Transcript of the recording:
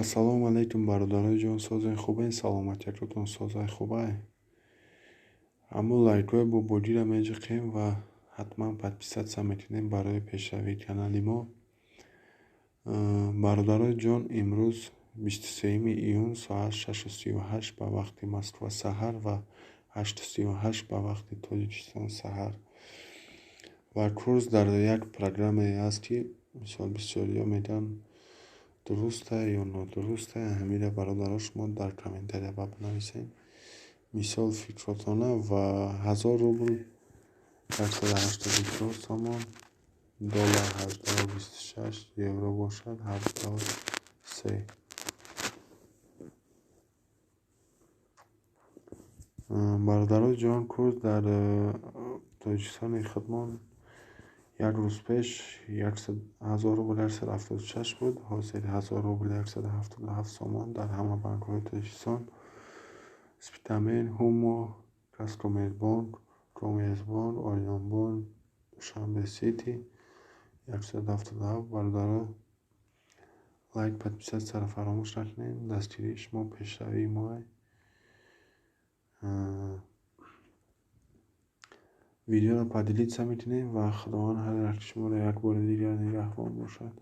Ассалому алайкум, бародарои ҷонсозаи хубаи саломатиятатон созаи хубае. Ҳамон лайкҳои бо бодиро меҷиқем ва ҳатман подписатсия метонем барои пешравии канали мо. Бародарои ҷон, имрӯз 23 июн соат 6:38 ба вақти Москва саҳар ва 8:38 ба вақти Тоҷикистон саҳар. Ва курс дар як программае аст, ки мисол бисёриҳо медонанд дурусте ё нодурусте. Ҳамира бародаро шумо дар комментария ба бинависед. Мисол фикротона ва 1000 рубл 184 сомон, доллар 18.26, евро бошад 73. Бародарои ҷон, курс дар Тоҷикистони Хидмон як рӯз пеш 1000 рубл 176 буд. Ҳозир 1000 рубл 177 сомон дар ҳама банкҳои Тоҷикистон. Спитамен, Ҳумо, Газкоммерцбанк, Промирсбанк, Орионбанк, Душанбе Сити 177. Бародаро лайк, подписатсияро фаромӯш накунед. Дастгирии шумо пешравии моe. видеоро поделиться метонем ва худованд ҳар як шуморо як бори дигар нигаҳбон бошад.